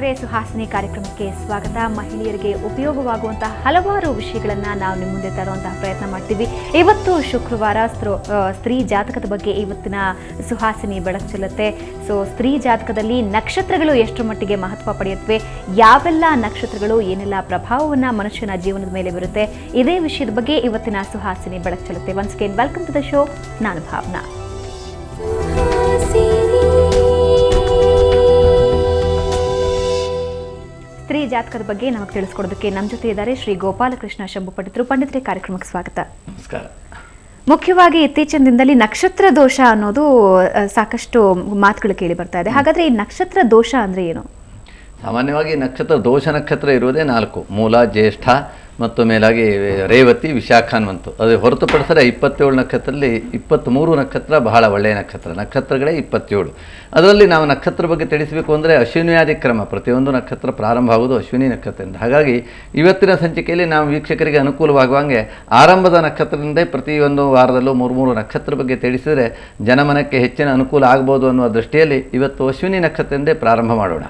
ವೀಕ್ಷಕರೇ, ಸುಹಾಸಿನಿ ಕಾರ್ಯಕ್ರಮಕ್ಕೆ ಸ್ವಾಗತ. ಮಹಿಳೆಯರಿಗೆ ಉಪಯೋಗವಾಗುವಂತಹ ಹಲವಾರು ವಿಷಯಗಳನ್ನು ನಾವು ನಿಮ್ಮ ಮುಂದೆ ತರುವಂತಹ ಪ್ರಯತ್ನ ಮಾಡ್ತೀವಿ. ಇವತ್ತು ಶುಕ್ರವಾರ ಸ್ತ್ರೀ ಜಾತಕದ ಬಗ್ಗೆ ಇವತ್ತಿನ ಸುಹಾಸಿನಿ ಬೆಳಕು ಚೆಲ್ಲುತ್ತೆ. ಸ್ತ್ರೀ ಜಾತಕದಲ್ಲಿ ನಕ್ಷತ್ರಗಳು ಎಷ್ಟರ ಮಟ್ಟಿಗೆ ಮಹತ್ವ ಪಡೆಯುತ್ತವೆ, ಯಾವೆಲ್ಲ ನಕ್ಷತ್ರಗಳು ಏನೆಲ್ಲ ಪ್ರಭಾವವನ್ನು ಮನುಷ್ಯನ ಜೀವನದ ಮೇಲೆ ಬೀರುತ್ತೆ, ಇದೇ ವಿಷಯದ ಬಗ್ಗೆ ಇವತ್ತಿನ ಸುಹಾಸಿನಿ ಬೆಳಕು ಚೆಲ್ಲುತ್ತೆ. Once again welcome to the show. ನಾನು ಭಾವನಾ. ಸ್ತ್ರೀ ಜಾತಕದ ಬಗ್ಗೆ ನಮಗೆ ತಿಳಿಸ್ಕೊಡೋದಕ್ಕೆ ನಮ್ಮ ಜೊತೆ ಇದ್ದಾರೆ ಶ್ರೀ ಗೋಪಾಲಕೃಷ್ಣ ಶಂಭು ಪಂಡಿತರೇ. ಕಾರ್ಯಕ್ರಮಕ್ಕೆ ಸ್ವಾಗತ. ನಮಸ್ಕಾರ. ಮುಖ್ಯವಾಗಿ ಇತ್ತೀಚಿನ ದಿನದಲ್ಲಿ ನಕ್ಷತ್ರ ದೋಷ ಅನ್ನೋದು ಸಾಕಷ್ಟು ಮಾತುಗಳು ಕೇಳಿ ಬರ್ತಾ ಇದೆ. ಹಾಗಾದ್ರೆ ಈ ನಕ್ಷತ್ರ ದೋಷ ಅಂದ್ರೆ ಏನು? ಸಾಮಾನ್ಯವಾಗಿ ನಕ್ಷತ್ರ ಇರುವುದೇ 4: ಮೂಲ, ಜ್ಯೇಷ್ಠ ಮತ್ತು ಮೇಲಾಗಿ ರೇವತಿ, ವಿಶಾಖ ಅನ್ನುವಂತು. ಅದು ಹೊರತುಪಡಿಸಿದ್ರೆ 27 ನಕ್ಷತ್ರದಲ್ಲಿ 23 ನಕ್ಷತ್ರ ಬಹಳ ಒಳ್ಳೆಯ ನಕ್ಷತ್ರಗಳೇ 27. ಅದರಲ್ಲಿ ನಾವು ನಕ್ಷತ್ರ ಬಗ್ಗೆ ತಿಳಿಸಬೇಕು ಅಂದರೆ ಅಶ್ವಿನಿಯಾದಿ ಕ್ರಮ, ಪ್ರತಿಯೊಂದು ನಕ್ಷತ್ರ ಪ್ರಾರಂಭ ಆಗುವುದು ಅಶ್ವಿನಿ ನಕ್ಷತ್ರದಿಂದ. ಹಾಗಾಗಿ ಇವತ್ತಿನ ಸಂಚಿಕೆಯಲ್ಲಿ ನಾವು ವೀಕ್ಷಕರಿಗೆ ಅನುಕೂಲವಾಗುವಂಗೆ ಆರಂಭದ ನಕ್ಷತ್ರದಿಂದೇ ಪ್ರತಿಯೊಂದು ವಾರದಲ್ಲೂ 3 ನಕ್ಷತ್ರ ಬಗ್ಗೆ ತಿಳಿಸಿದರೆ ಜನಮನಕ್ಕೆ ಹೆಚ್ಚಿನ ಅನುಕೂಲ ಆಗ್ಬೋದು ಅನ್ನುವ ದೃಷ್ಟಿಯಲ್ಲಿ ಇವತ್ತು ಅಶ್ವಿನಿ ನಕ್ಷತ್ರದಿಂದೇ ಪ್ರಾರಂಭ ಮಾಡೋಣ.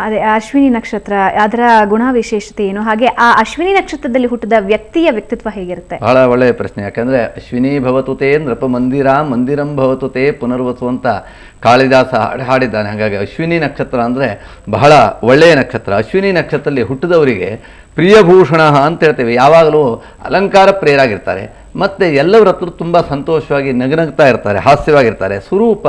ಅದೇ ಅಶ್ವಿನಿ ನಕ್ಷತ್ರ, ಅದರ ಗುಣ ವಿಶೇಷತೆ ಏನು, ಹಾಗೆ ಆ ಅಶ್ವಿನಿ ನಕ್ಷತ್ರದಲ್ಲಿ ಹುಟ್ಟಿದ ವ್ಯಕ್ತಿಯ ವ್ಯಕ್ತಿತ್ವ ಹೇಗಿರುತ್ತೆ? ಬಹಳ ಒಳ್ಳೆಯ ಪ್ರಶ್ನೆ. ಯಾಕಂದರೆ ಅಶ್ವಿನಿ ಭವತು ತೇ ನೃಪ ಮಂದಿರಂ ಭವತು ತೇ ಪುನರ್ವಸು ಅಂತ ಕಾಳಿದಾಸ ಹಾಡಿದ್ದಾನೆ. ಹಾಗಾಗಿ ಅಶ್ವಿನಿ ನಕ್ಷತ್ರ ಅಂದರೆ ಬಹಳ ಒಳ್ಳೆಯ ನಕ್ಷತ್ರ. ಅಶ್ವಿನಿ ನಕ್ಷತ್ರದಲ್ಲಿ ಹುಟ್ಟಿದವರಿಗೆ ಪ್ರಿಯಭೂಷಣ ಅಂತ ಹೇಳ್ತೇವೆ. ಯಾವಾಗಲೂ ಅಲಂಕಾರ ಪ್ರಿಯರಾಗಿರ್ತಾರೆ ಮತ್ತು ಎಲ್ಲರ ಹತ್ರ ತುಂಬ ಸಂತೋಷವಾಗಿ ನಗನಗ್ತಾ ಇರ್ತಾರೆ, ಹಾಸ್ಯವಾಗಿರ್ತಾರೆ. ಸ್ವರೂಪ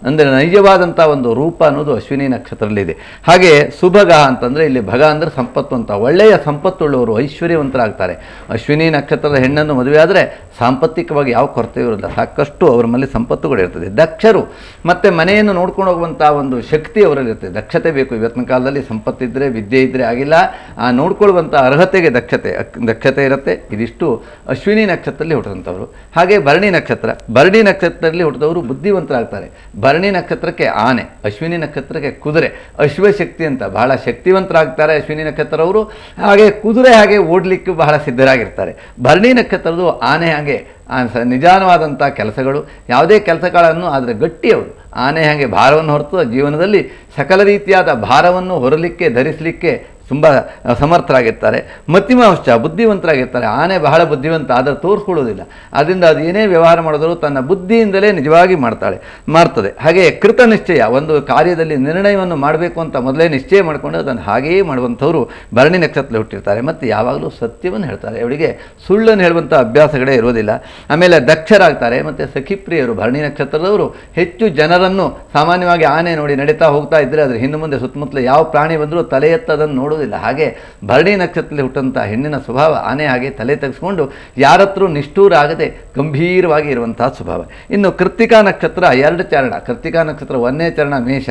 ಅಂದರೆ ನೈಜವಾದಂಥ ಒಂದು ರೂಪ ಅನ್ನೋದು ಅಶ್ವಿನಿ ನಕ್ಷತ್ರದಲ್ಲಿದೆ. ಹಾಗೆ ಸುಭಗ ಅಂತಂದರೆ ಇಲ್ಲಿ ಭಗ ಅಂದರೆ ಸಂಪತ್ತು ಅಂತ, ಒಳ್ಳೆಯ ಸಂಪತ್ತುಳ್ಳವರು, ಐಶ್ವರ್ಯವಂತರಾಗ್ತಾರೆ. ಅಶ್ವಿನಿ ನಕ್ಷತ್ರದ ಹೆಣ್ಣನ್ನು ಮದುವೆ ಆದರೆ ಸಾಂಪತ್ತಿಕವಾಗಿ ಯಾವ ಕೊರತೆ ಇರೋಲ್ಲ, ಸಾಕಷ್ಟು ಅವರ ಮೇಲೆ ಸಂಪತ್ತುಗಳಿರ್ತದೆ. ದಕ್ಷರು ಮತ್ತು ಮನೆಯನ್ನು ನೋಡ್ಕೊಂಡು ಹೋಗುವಂಥ ಒಂದು ಶಕ್ತಿ ಅವರಲ್ಲಿರ್ತದೆ. ದಕ್ಷತೆ ಬೇಕು. ಇವತ್ತಿನ ಕಾಲದಲ್ಲಿ ಸಂಪತ್ತಿದ್ದರೆ, ವಿದ್ಯೆ ಇದ್ದರೆ ಆಗಿಲ್ಲ, ಆ ನೋಡ್ಕೊಳ್ಳುವಂಥ ಅರ್ಹತೆಗೆ ದಕ್ಷತೆ ಇರುತ್ತೆ. ಇದಿಷ್ಟು ಅಶ್ವಿನಿ ನಕ್ಷತ್ರದಲ್ಲಿ ಹುಟ್ಟಿದಂಥವರು. ಹಾಗೆ ಭರಣಿ ನಕ್ಷತ್ರದಲ್ಲಿ ಹುಟ್ಟಿದವರು ಬುದ್ಧಿವಂತರಾಗ್ತಾರೆ. ಭರಣಿ ನಕ್ಷತ್ರಕ್ಕೆ ಆನೆ, ಅಶ್ವಿನಿ ನಕ್ಷತ್ರಕ್ಕೆ ಕುದುರೆ, ಅಶ್ವಶಕ್ತಿ ಅಂತ ಬಹಳ ಶಕ್ತಿವಂತರಾಗ್ತಾರೆ ಅಶ್ವಿನಿ ನಕ್ಷತ್ರವರು. ಹಾಗೆ ಕುದುರೆ ಹಾಗೆ ಓಡಲಿಕ್ಕೆ ಬಹಳ ಸಿದ್ಧರಾಗಿರ್ತಾರೆ. ಭರಣಿ ನಕ್ಷತ್ರದ್ದು ಆನೆ ಹಾಗೆ ನಿಜಾನವಾದಂಥ ಕೆಲಸಗಳು, ಯಾವುದೇ ಕೆಲಸಗಳನ್ನು ಆದರೆ ಗಟ್ಟಿಯವರು. ಆನೆ ಹಾಗೆ ಭಾರವನ್ನು ಹೊರತು ಜೀವನದಲ್ಲಿ ಸಕಲ ರೀತಿಯಾದ ಭಾರವನ್ನು ಹೊರಲಿಕ್ಕೆ, ಧರಿಸಲಿಕ್ಕೆ ತುಂಬ ಸಮರ್ಥರಾಗಿರ್ತಾರೆ. ಮತಿಮಾಂಶ, ಬುದ್ಧಿವಂತರಾಗಿರ್ತಾರೆ. ಆನೆ ಬಹಳ ಬುದ್ಧಿವಂತ, ಆದರೆ ತೋರಿಸ್ಕೊಳ್ಳೋದಿಲ್ಲ. ಆದ್ದರಿಂದ ಅದು ಏನೇ ವ್ಯವಹಾರ ಮಾಡಿದರೂ ತನ್ನ ಬುದ್ಧಿಯಿಂದಲೇ ನಿಜವಾಗಿ ಮಾಡ್ತದೆ. ಹಾಗೆ ಕೃತ ನಿಶ್ಚಯ, ಒಂದು ಕಾರ್ಯದಲ್ಲಿ ನಿರ್ಣಯವನ್ನು ಮಾಡಬೇಕು ಅಂತ ಮೊದಲೇ ನಿಶ್ಚಯ ಮಾಡಿಕೊಂಡು ಅದನ್ನು ಹಾಗೆಯೇ ಮಾಡುವಂಥವರು ಭರಣಿ ನಕ್ಷತ್ರದಲ್ಲಿ ಹುಟ್ಟಿರ್ತಾರೆ. ಮತ್ತು ಯಾವಾಗಲೂ ಸತ್ಯವನ್ನು ಹೇಳ್ತಾರೆ. ಅವರಿಗೆ ಸುಳ್ಳನ್ನು ಹೇಳುವಂಥ ಅಭ್ಯಾಸಗಳೇ ಇರೋದಿಲ್ಲ. ಆಮೇಲೆ ದಕ್ಷರಾಗ್ತಾರೆ ಮತ್ತು ಸಖಿಪ್ರಿಯರು. ಭರಣಿ ನಕ್ಷತ್ರದವರು ಹೆಚ್ಚು ಜನರನ್ನು, ಸಾಮಾನ್ಯವಾಗಿ ಆನೆ ನೋಡಿ ನಡೀತಾ ಹೋಗ್ತಾ ಇದ್ದರೆ ಅದರ ಹಿಂದೆ ಮುಂದೆ ಸುತ್ತಮುತ್ತಲು ಯಾವ ಪ್ರಾಣಿ ಬಂದರೂ ತಲೆ ಎತ್ತದನ್ನು ನೋಡೋದಿಲ್ಲ. ಹಾಗೆ ಭರಣಿ ನಕ್ಷತ್ರದಲ್ಲಿ ಹುಟ್ಟಂಥ ಹೆಣ್ಣಿನ ಸ್ವಭಾವ ಆನೆ ಹಾಗೆ ತಲೆ ತೆಗೆಸ್ಕೊಂಡು ಯಾರತ್ರ ನಿಷ್ಠೂರ ಆಗದೆ ಗಂಭೀರವಾಗಿ ಇರುವಂತಹ ಸ್ವಭಾವ. ಇನ್ನು ಕೃತ್ತಿಕಾ ನಕ್ಷತ್ರ 2 ಚರಣ. ಕೃತ್ತಿಕಾ ನಕ್ಷತ್ರ 1ನೇ ಚರಣ ಮೇಷ,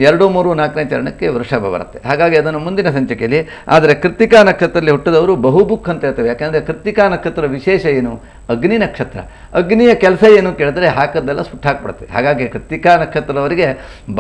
2, 3, 4ನೇ ಚರಣಕ್ಕೆ ವೃಷಭ ಬರುತ್ತೆ. ಹಾಗಾಗಿ ಅದನ್ನು ಮುಂದಿನ ಸಂಚಿಕೆಯಲ್ಲಿ. ಆದರೆ ಕೃತ್ತಿಕಾ ನಕ್ಷತ್ರದಲ್ಲಿ ಹುಟ್ಟಿದವರು ಬಹುಬುಕ್ ಅಂತ ಹೇಳ್ತೇವೆ. ಯಾಕೆಂದರೆ ಕೃತ್ತಿಕಾ ನಕ್ಷತ್ರ ವಿಶೇಷ ಏನು? ಅಗ್ನಿ ನಕ್ಷತ್ರ. ಅಗ್ನಿಯ ಕೆಲಸ ಏನು ಕೇಳಿದ್ರೆ ಹಾಕದ್ದೆಲ್ಲ ಸುಟ್ಟಾಕ್ಬಿಡುತ್ತೆ. ಹಾಗಾಗಿ ಕೃತ್ತಿಕಾ ನಕ್ಷತ್ರದವರಿಗೆ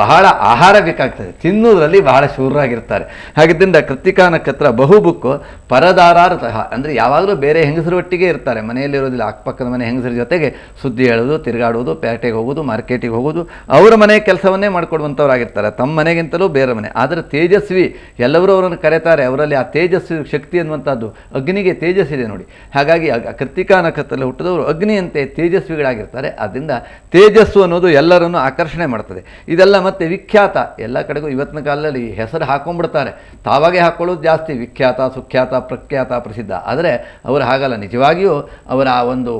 ಬಹಳ ಆಹಾರ ಬೇಕಾಗ್ತದೆ, ತಿನ್ನುವುದರಲ್ಲಿ ಬಹಳ ಶೂರರಾಗಿರ್ತಾರೆ. ಹಾಗಿದ್ದರಿಂದ ಕೃತ್ತಿಕಾ ನಕ್ಷತ್ರ ಬಹುಬುಕ್ಕು. ಪರದಾರಾರತಃ ಅಂದರೆ ಯಾವಾಗಲೂ ಬೇರೆ ಹೆಂಗಸರ ಒಟ್ಟಿಗೆ ಇರ್ತಾರೆ, ಮನೆಯಲ್ಲಿರೋದಿಲ್ಲ. ಅಕ್ಕಪಕ್ಕದ ಮನೆ ಹೆಂಗಸರ ಜೊತೆಗೆ ಸುದ್ದಿ ಹೇಳೋದು, ತಿರುಗಾಡುವುದು, ಪೇಟೆಗೆ ಹೋಗೋದು, ಮಾರ್ಕೆಟಿಗೆ ಹೋಗೋದು, ಅವರ ಮನೆ ಕೆಲಸವನ್ನೇ ಮಾಡಿಕೊಡುವಂಥವ್ರಾಗಿರ್ತಾರೆ, ತಮ್ಮ ಮನೆಗಿಂತಲೂ ಬೇರೆ ಮನೆ. ಆದರೆ ತೇಜಸ್ವಿ, ಎಲ್ಲರೂ ಅವರನ್ನು ಕರೆತಾರೆ. ಅವರಲ್ಲಿ ಆ ತೇಜಸ್ವಿ ಶಕ್ತಿ ಅನ್ನುವಂಥದ್ದು, ಅಗ್ನಿಗೆ ತೇಜಸ್ಸಿದೆ ನೋಡಿ. ಹಾಗಾಗಿ ಕೃತ್ತಿಕಾ ನಕ್ಷತ್ರದಲ್ಲಿ ಹುಟ್ಟಿದವರು ಅಗ್ನಿಯಂತೆ ತೇಜಸ್ವಿಗಳಾಗಿರ್ತಾರೆ. ಆದ್ದರಿಂದ ತೇಜಸ್ಸು ಅನ್ನೋದು ಎಲ್ಲರನ್ನು ಆಕರ್ಷಣೆ ಮಾಡ್ತದೆ. ಇದೆಲ್ಲ ಮತ್ತೆ ವಿಖ್ಯಾತ, ಎಲ್ಲ ಕಡೆಗೂ ಇವತ್ತಿನ ಕಾಲದಲ್ಲಿ ಹೆಸರು ಹಾಕೊಂಡ್ಬಿಡ್ತಾರೆ. ತಾವಾಗೆ ಹಾಕೊಳ್ಳೋದು ಜಾಸ್ತಿ. ವಿಖ್ಯಾತ, ಸುಖ್ಯಾತ, ಪ್ರಖ್ಯಾತ, ಪ್ರಸಿದ್ಧ. ಆದರೆ ಅವರು ಹಾಗಲ್ಲ. ನಿಜವಾಗಿಯೂ ಅವರ ಆ ಒಂದು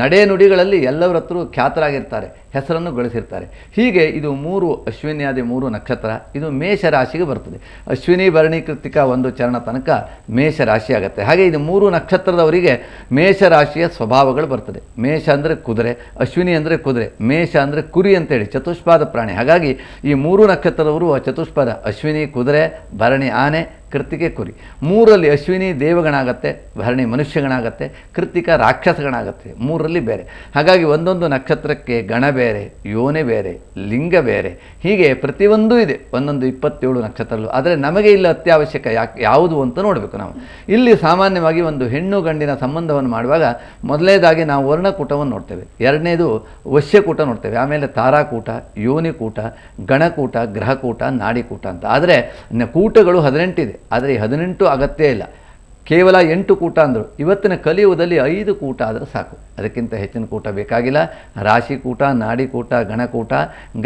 ನಡೆ ನುಡಿಗಳಲ್ಲಿ ಎಲ್ಲರ ಹತ್ರ ಖ್ಯಾತರಾಗಿರ್ತಾರೆ, ಹೆಸರನ್ನು ಗಳಿಸಿರ್ತಾರೆ. ಹೀಗೆ ಇದು 3 ಅಶ್ವಿನಿಯಾದಿ 3 ನಕ್ಷತ್ರ. ಇದು ಮೇಷ ರಾಶಿಗೆ ಬರ್ತದೆ. ಅಶ್ವಿನಿ, ಭರಣಿ, ಕೃತ್ತಿಕಾ 1 ಚರಣ ತನಕ ಮೇಷ ರಾಶಿ ಆಗುತ್ತೆ. ಹಾಗೆ ಇದು 3 ನಕ್ಷತ್ರದವರಿಗೆ ಮೇಷ ರಾಶಿಯ ಸ್ವಭಾವಗಳು ಬರ್ತದೆ. ಮೇಷ ಅಂದರೆ ಕುದುರೆ, ಅಶ್ವಿನಿ ಅಂದರೆ ಕುದುರೆ, ಮೇಷ ಅಂದರೆ ಕುರಿ ಅಂತೇಳಿ ಚತುಷ್ಪಾದ ಪ್ರಾಣಿ. ಹಾಗಾಗಿ ಈ 3 ನಕ್ಷತ್ರದವರು ಚತುಷ್ಪಾದ, ಅಶ್ವಿನಿ ಕುದುರೆ, ಭರಣಿ ಆನೆ, ಕೃತ್ತಿಕೆ ಕುರಿ. 3ರಲ್ಲಿ ಅಶ್ವಿನಿ ದೇವಗಣ ಆಗುತ್ತೆ, ಭರಣಿ ಮನುಷ್ಯಗಣ ಆಗುತ್ತೆ, ಕೃತ್ತಿಕ ರಾಕ್ಷಸಗಣ ಆಗುತ್ತೆ. 3ರಲ್ಲಿ ಬೇರೆ. ಹಾಗಾಗಿ ಒಂದೊಂದು ನಕ್ಷತ್ರಕ್ಕೆ ಗಣ ಬೇರೆ, ಯೋನೆ ಬೇರೆ, ಲಿಂಗ ಬೇರೆ, ಹೀಗೆ ಪ್ರತಿಯೊಂದೂ ಇದೆ. ಒಂದೊಂದು 27 ನಕ್ಷತ್ರಗಳು. ಆದರೆ ನಮಗೆ ಇಲ್ಲಿ ಅತ್ಯವಶ್ಯಕ ಯಾವುದು ಅಂತ ನೋಡಬೇಕು ನಾವು. ಇಲ್ಲಿ ಸಾಮಾನ್ಯವಾಗಿ ಒಂದು ಹೆಣ್ಣು ಗಂಡಿನ ಸಂಬಂಧವನ್ನು ಮಾಡುವಾಗ ಮೊದಲನೇದಾಗಿ ನಾವು ವರ್ಣಕೂಟವನ್ನು ನೋಡ್ತೇವೆ, ಎರಡನೇದು ವಶ್ಯಕೂಟ ನೋಡ್ತೇವೆ, ಆಮೇಲೆ ತಾರಾಕೂಟ, ಯೋನಿಕೂಟ, ಗಣಕೂಟ, ಗ್ರಹಕೂಟ, ನಾಡಿಕೂಟ ಅಂತ. ಆದರೆ ಕೂಟಗಳು 18 ಇದೆ. ಆದರೆ ಈ 18 ಅಗತ್ಯ ಇಲ್ಲ, ಕೇವಲ 8 ಕೂಟ ಅಂದರು. ಇವತ್ತಿನ ಕಲಿಯುಗದಲ್ಲಿ 5 ಕೂಟ ಆದರೆ ಸಾಕು, ಅದಕ್ಕಿಂತ ಹೆಚ್ಚಿನ ಕೂಟ ಬೇಕಾಗಿಲ್ಲ. ರಾಶಿಕೂಟ, ನಾಡಿಕೂಟ, ಗಣಕೂಟ,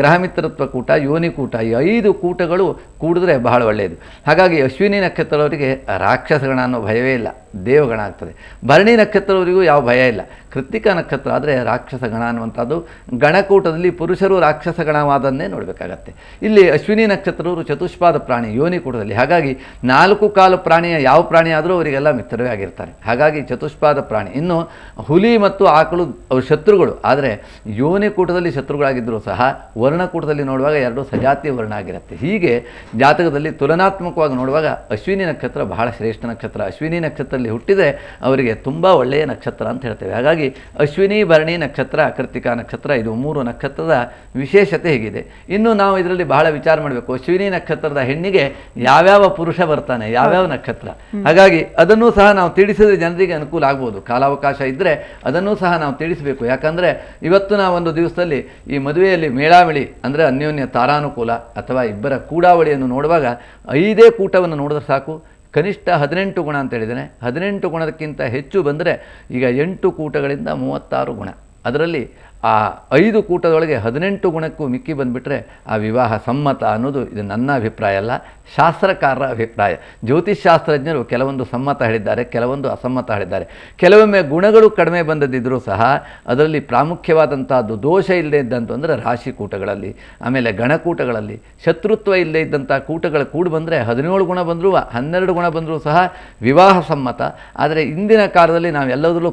ಗ್ರಹಮಿತ್ರತ್ವ ಕೂಟ, ಯೋನಿಕೂಟ, ಈ 5 ಕೂಟಗಳು ಕೂಡಿದ್ರೆ ಬಹಳ ಒಳ್ಳೆಯದು. ಹಾಗಾಗಿ ಅಶ್ವಿನಿ ನಕ್ಷತ್ರದವರಿಗೆ ರಾಕ್ಷಸಗಣ ಅನ್ನೋ ಭಯವೇ ಇಲ್ಲ, ದೇವಗಣ ಆಗ್ತದೆ. ಭರಣಿ ನಕ್ಷತ್ರದವರಿಗೂ ಯಾವ ಭಯ ಇಲ್ಲ. ಕೃತ್ತಿಕ ನಕ್ಷತ್ರ ಆದರೆ ರಾಕ್ಷಸಗಣ ಅನ್ನುವಂಥದ್ದು. ಗಣಕೂಟದಲ್ಲಿ ಪುರುಷರು ರಾಕ್ಷಸಗಣವಾದನ್ನೇ ನೋಡಬೇಕಾಗತ್ತೆ. ಇಲ್ಲಿ ಅಶ್ವಿನಿ ನಕ್ಷತ್ರವರು ಚತುಷ್ಪಾದ ಪ್ರಾಣಿ ಯೋನಿಕೂಟದಲ್ಲಿ. ಹಾಗಾಗಿ 4 ಕಾಲು ಪ್ರಾಣಿಯ ಯಾವ ಪ್ರಾಣಿ ಆದರೂ ಅವರಿಗೆಲ್ಲ ಮಿತ್ರವೇ ಆಗಿರ್ತಾರೆ. ಹಾಗಾಗಿ ಚತುಷ್ಪಾದ ಪ್ರಾಣಿ. ಇನ್ನು ಹುಲಿ ಮತ್ತು ಆಕಳು ಅವ್ರ ಶತ್ರುಗಳು, ಆದರೆ ಯೋನಿಕೂಟದಲ್ಲಿ ಶತ್ರುಗಳಾಗಿದ್ದರೂ ಸಹ ವರ್ಣಕೂಟದಲ್ಲಿ ನೋಡುವಾಗ 2 ಸಜಾತಿಯ ವರ್ಣ ಆಗಿರುತ್ತೆ. ಹೀಗೆ ಜಾತಕದಲ್ಲಿ ತುಲನಾತ್ಮಕವಾಗಿ ನೋಡುವಾಗ ಅಶ್ವಿನಿ ನಕ್ಷತ್ರ ಬಹಳ ಶ್ರೇಷ್ಠ ನಕ್ಷತ್ರ. ಅಶ್ವಿನಿ ನಕ್ಷತ್ರದಲ್ಲಿ ಹುಟ್ಟಿದರೆ ಅವರಿಗೆ ತುಂಬ ಒಳ್ಳೆಯ ನಕ್ಷತ್ರ ಅಂತ ಹೇಳ್ತೇವೆ. ಹಾಗಾಗಿ ಅಶ್ವಿನಿ, ಭರಣಿ ನಕ್ಷತ್ರ, ಕೃತ್ತಿಕಾ ನಕ್ಷತ್ರ, ಇದು 3 ನಕ್ಷತ್ರದ ವಿಶೇಷತೆ ಹೇಗಿದೆ. ಇನ್ನು ನಾವು ಇದರಲ್ಲಿ ಬಹಳ ವಿಚಾರ ಮಾಡಬೇಕು. ಅಶ್ವಿನಿ ನಕ್ಷತ್ರದ ಹೆಣ್ಣಿಗೆ ಯಾವ್ಯಾವ ಪುರುಷ ಬರ್ತಾನೆ, ಯಾವ್ಯಾವ ನಕ್ಷತ್ರ. ಹಾಗಾಗಿ ಅದನ್ನೂ ಸಹ ನಾವು ತಿಳಿಸಿದ್ರೆ ಜನರಿಗೆ ಅನುಕೂಲ ಆಗ್ಬೋದು. ಕಾಲಾವಕಾಶ ಇದ್ದರೆ ಅದನ್ನೂ ಸಹ ನಾವು ತಿಳಿಸಬೇಕು. ಯಾಕಂದರೆ ಇವತ್ತು ನಾವೊಂದು ದಿವಸದಲ್ಲಿ ಈ ಮದುವೆಯಲ್ಲಿ ಮೇಳಾವಳಿ ಅಂದರೆ ಅನ್ಯೋನ್ಯ ತಾರಾನುಕೂಲ ಅಥವಾ ಇಬ್ಬರ ಕೂಡಾವಳಿಯನ್ನು ನೋಡುವಾಗ 5 ಕೂಟವನ್ನು ನೋಡಿದ್ರೆ ಸಾಕು. ಕನಿಷ್ಠ 18 ಗುಣ ಅಂತ ಹೇಳಿದ್ದೇನೆ. 18 ಗುಣಕ್ಕಿಂತ ಹೆಚ್ಚು ಬಂದರೆ ಈಗ 8 ಕೂಟಗಳಿಂದ 36 ಗುಣ. ಅದರಲ್ಲಿ ಆ 5 ಕೂಟದೊಳಗೆ 18 ಗುಣಕ್ಕೂ ಮಿಕ್ಕಿ ಬಂದುಬಿಟ್ರೆ ಆ ವಿವಾಹ ಸಮ್ಮತ ಅನ್ನೋದು ಇದು ನನ್ನ ಅಭಿಪ್ರಾಯ ಅಲ್ಲ, ಶಾಸ್ತ್ರಕಾರರ ಅಭಿಪ್ರಾಯ. ಜ್ಯೋತಿಷ್ಶಾಸ್ತ್ರಜ್ಞರು ಕೆಲವೊಂದು ಸಮ್ಮತ ಹೇಳಿದ್ದಾರೆ, ಕೆಲವೊಂದು ಅಸಮ್ಮತ ಹೇಳಿದ್ದಾರೆ. ಕೆಲವೊಮ್ಮೆ ಗುಣಗಳು ಕಡಿಮೆ ಬಂದದ್ದಿದ್ದರೂ ಸಹ ಅದರಲ್ಲಿ ಪ್ರಾಮುಖ್ಯವಾದಂಥದ್ದು ದೋಷ ಇಲ್ಲದೇ ಇದ್ದಂಥ ಅಂದರೆ ರಾಶಿ ಕೂಟಗಳಲ್ಲಿ, ಆಮೇಲೆ ಗಣಕೂಟಗಳಲ್ಲಿ ಪಶತ್ರುತ್ವ ಇಲ್ಲದೇ ಇದ್ದಂಥ ಕೂಟಗಳು ಕೂಡಿ ಬಂದರೆ 17 ಗುಣ ಬಂದರೂ 12 ಗುಣ ಬಂದರೂ ಸಹ ವಿವಾಹ ಸಮ್ಮತ. ಆದರೆ ಇಂದಿನ ಕಾಲದಲ್ಲಿ ನಾವು ಎಲ್ಲದರಲ್ಲೂ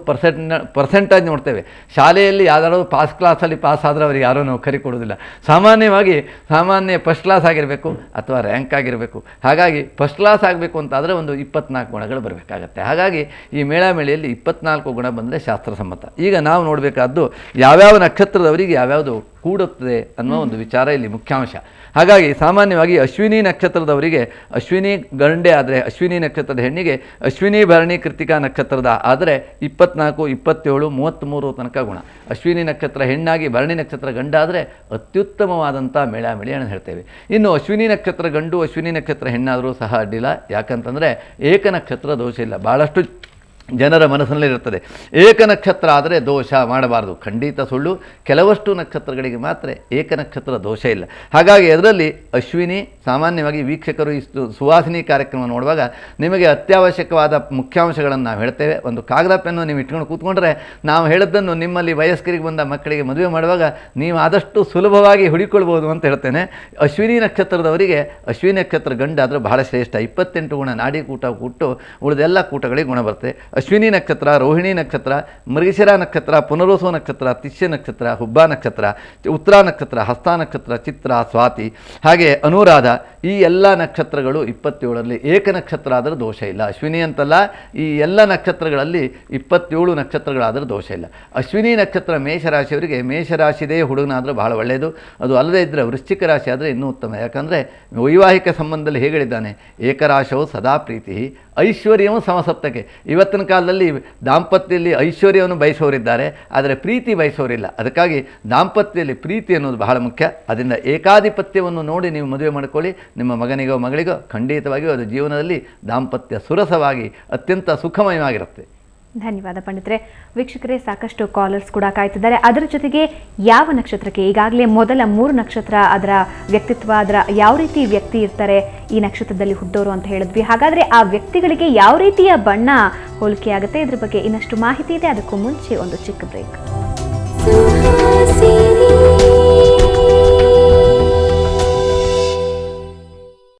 ಪರ್ಸೆಂಟೇಜ್ ನೋಡ್ತೇವೆ. ಶಾಲೆಯಲ್ಲಿ ಯಾವ್ದಾದ್ರು ಪಾಸ್ ಕ್ಲಾಸಲ್ಲಿ ಪಾಸ್ ಆದರೆ ಅವ್ರಿಗೆ ಯಾರೂ ನೌಕರಿ ಕೊಡೋದಿಲ್ಲ. ಸಾಮಾನ್ಯ ಫಸ್ಟ್ ಕ್ಲಾಸ್ ಆಗಿರಬೇಕು ಅಥವಾ ರ್ಯಾಂಕ್ ಆಗಿರಬೇಕು. ಹಾಗಾಗಿ ಫಸ್ಟ್ ಕ್ಲಾಸ್ ಆಗಬೇಕು ಅಂತಾದರೆ ಒಂದು 24 ಗುಣಗಳು ಬರಬೇಕಾಗತ್ತೆ. ಹಾಗಾಗಿ ಈ ಮೇಳಾಮೇಳಿಯಲ್ಲಿ 24 ಗುಣ ಬಂದರೆ ಶಾಸ್ತ್ರಸಮ್ಮತ. ಈಗ ನಾವು ನೋಡಬೇಕಾದ್ದು ಯಾವ್ಯಾವ ನಕ್ಷತ್ರದವರಿಗೆ ಯಾವ್ಯಾವುದು ಕೂಡುತ್ತದೆ ಅನ್ನೋ ಒಂದು ವಿಚಾರ ಇಲ್ಲಿ ಮುಖ್ಯಾಂಶ. ಹಾಗಾಗಿ ಸಾಮಾನ್ಯವಾಗಿ ಅಶ್ವಿನಿ ನಕ್ಷತ್ರದವರಿಗೆ, ಅಶ್ವಿನಿ ಗಂಡೆ ಆದರೆ ಅಶ್ವಿನಿ ನಕ್ಷತ್ರದ ಹೆಣ್ಣಿಗೆ ಅಶ್ವಿನಿ, ಭರಣಿ, ಕೃತ್ತಿಕಾ ನಕ್ಷತ್ರದ ಆದರೆ 24, 27, 33 ತನಕ ಗುಣ. ಅಶ್ವಿನಿ ನಕ್ಷತ್ರ ಹೆಣ್ಣಾಗಿ ಭರಣಿ ನಕ್ಷತ್ರ ಗಂಡಾದರೆ ಅತ್ಯುತ್ತಮವಾದಂಥ ಮೇಳಾಮೇಳಿ ಅಂತ ಹೇಳ್ತೇವೆ. ಇನ್ನು ಅಶ್ವಿನಿ ನಕ್ಷತ್ರ ಗಂಡು, ಅಶ್ವಿನಿ ನಕ್ಷತ್ರ ಹೆಣ್ಣಾದರೂ ಸಹ ಅಡ್ಡಿಲ್ಲ. ಯಾಕಂತಂದರೆ ಏಕನಕ್ಷತ್ರ ದೋಷ ಇಲ್ಲ. ಭಾಳಷ್ಟು ಜನರ ಮನಸ್ಸಿನಲ್ಲಿರುತ್ತದೆ ಏಕನಕ್ಷತ್ರ ಆದರೆ ದೋಷ ಮಾಡಬಾರ್ದು. ಖಂಡಿತ ಸುಳ್ಳು. ಕೆಲವಷ್ಟು ನಕ್ಷತ್ರಗಳಿಗೆ ಮಾತ್ರ ಏಕನಕ್ಷತ್ರ ದೋಷ ಇಲ್ಲ. ಹಾಗಾಗಿ ಅದರಲ್ಲಿ ಅಶ್ವಿನಿ ಸಾಮಾನ್ಯವಾಗಿ ವೀಕ್ಷಕರು ಇಷ್ಟು ಸುವಾಸಿನಿ ಕಾರ್ಯಕ್ರಮ ನೋಡುವಾಗ ನಿಮಗೆ ಅತ್ಯವಶ್ಯಕವಾದ ಮುಖ್ಯಾಂಶಗಳನ್ನು ನಾವು ಹೇಳ್ತೇವೆ. ಒಂದು ಕಾಗದ ಪೆನ್ನು ನೀವು ಇಟ್ಕೊಂಡು ಕೂತ್ಕೊಂಡ್ರೆ ನಾವು ಹೇಳಿದ್ದನ್ನು ನಿಮ್ಮಲ್ಲಿ ವಯಸ್ಕರಿಗೆ ಬಂದ ಮಕ್ಕಳಿಗೆ ಮದುವೆ ಮಾಡುವಾಗ ನೀವು ಆದಷ್ಟು ಸುಲಭವಾಗಿ ಹುಡುಕೊಳ್ಬೋದು ಅಂತ ಹೇಳ್ತೇನೆ. ಅಶ್ವಿನಿ ನಕ್ಷತ್ರದವರಿಗೆ ಅಶ್ವಿನಿ ನಕ್ಷತ್ರ ಗಂಡಾದರೂ ಬಹಳ ಶ್ರೇಷ್ಠ. 28 ಗುಣ ನಾಡಿ ಕೂಟ ಕೊಟ್ಟು ಉಳಿದೆಲ್ಲ ಕೂಟಗಳಿಗೆ ಗುಣ ಬರುತ್ತೆ. ಅಶ್ವಿನಿ ನಕ್ಷತ್ರ, ರೋಹಿಣಿ ನಕ್ಷತ್ರ, ಮೃಗಶಿರ ನಕ್ಷತ್ರ, ಪುನರ್ವಸು ನಕ್ಷತ್ರ, ತಿಷ್ಯ ನಕ್ಷತ್ರ, ಹುಬ್ಬ ನಕ್ಷತ್ರ, ಉತ್ತರ ನಕ್ಷತ್ರ, ಹಸ್ತ ನಕ್ಷತ್ರ, ಚಿತ್ರ, ಸ್ವಾತಿ, ಹಾಗೆ ಅನುರಾಧ, ಈ ಎಲ್ಲ ನಕ್ಷತ್ರಗಳು 27ರಲ್ಲಿ ಏಕನಕ್ಷತ್ರ ಆದರೆ ದೋಷ ಇಲ್ಲ. ಅಶ್ವಿನಿ ಅಂತಲ್ಲ, ಈ ಎಲ್ಲ ನಕ್ಷತ್ರಗಳಲ್ಲಿ 27 ನಕ್ಷತ್ರಗಳಾದರೆ ದೋಷ ಇಲ್ಲ. ಅಶ್ವಿನಿ ನಕ್ಷತ್ರ ಮೇಷರಾಶಿಯವರಿಗೆ ಮೇಷರಾಶಿದೇ ಹುಡುಗನಾದರೂ ಬಹಳ ಒಳ್ಳೆಯದು. ಅದು ಅಲ್ಲದೇ ಇದ್ದರೆ ವೃಶ್ಚಿಕ ರಾಶಿ ಆದರೆ ಇನ್ನೂ ಉತ್ತಮ. ಯಾಕಂದರೆ ವೈವಾಹಿಕ ಸಂಬಂಧದಲ್ಲಿ ಹೇಗೆ ಹೇಳಿದ್ದಾನೆ, ಏಕರಾಶವು ಸದಾ ಪ್ರೀತಿ ಐಶ್ವರ್ಯವು ಸಮಸಪ್ತಕ್ಕೆ. ಇವತ್ತಿನ ಕಾಲದಲ್ಲಿ ದಾಂಪತ್ಯದಲ್ಲಿ ಐಶ್ವರ್ಯವನ್ನು ಬಯಸೋರಿದ್ದಾರೆ, ಆದರೆ ಪ್ರೀತಿ ಬಯಸೋರಿಲ್ಲ. ಅದಕ್ಕಾಗಿ ದಾಂಪತ್ಯದಲ್ಲಿ ಪ್ರೀತಿ ಅನ್ನೋದು ಬಹಳ ಮುಖ್ಯ. ಅದರಿಂದ ಏಕಾಧಿಪತ್ಯವನ್ನು ನೋಡಿ ನೀವು ಮದುವೆ ಮಾಡಿಕೊಳ್ಳಿ. ನಿಮ್ಮ ಮಗನಿಗೋ ಮಗಳಿಗೋ ಖಂಡಿತವಾಗಿಯೂ ಅದು ಜೀವನದಲ್ಲಿ ದಾಂಪತ್ಯ ಸುರಸವಾಗಿ ಅತ್ಯಂತ ಸುಖಮಯವಾಗಿರುತ್ತೆ. ಧನ್ಯವಾದ ಪಂಡಿತರೆ. ವೀಕ್ಷಕರೇ, ಸಾಕಷ್ಟು ಕಾಲರ್ಸ್ ಕೂಡ ಕಾಯ್ತಿದ್ದಾರೆ. ಅದರ ಜೊತೆಗೆ ಯಾವ ನಕ್ಷತ್ರಕ್ಕೆ ಈಗಾಗಲೇ ಮೊದಲ 3 ನಕ್ಷತ್ರ, ಅದರ ವ್ಯಕ್ತಿತ್ವ, ಅದರ ಯಾವ ರೀತಿ ವ್ಯಕ್ತಿ ಇರ್ತಾರೆ ಈ ನಕ್ಷತ್ರದಲ್ಲಿ ಹುಟ್ಟೋರು ಅಂತ ಹೇಳಿದ್ವಿ. ಹಾಗಾದರೆ ಆ ವ್ಯಕ್ತಿಗಳಿಗೆ ಯಾವ ರೀತಿಯ ಬಣ್ಣ ಹೋಲಿಕೆ ಆಗುತ್ತೆ, ಇದ್ರ ಬಗ್ಗೆ ಇನ್ನಷ್ಟು ಮಾಹಿತಿ ಇದೆ. ಅದಕ್ಕೂ ಮುಂಚೆ ಒಂದು ಚಿಕ್ಕ ಬ್ರೇಕ್.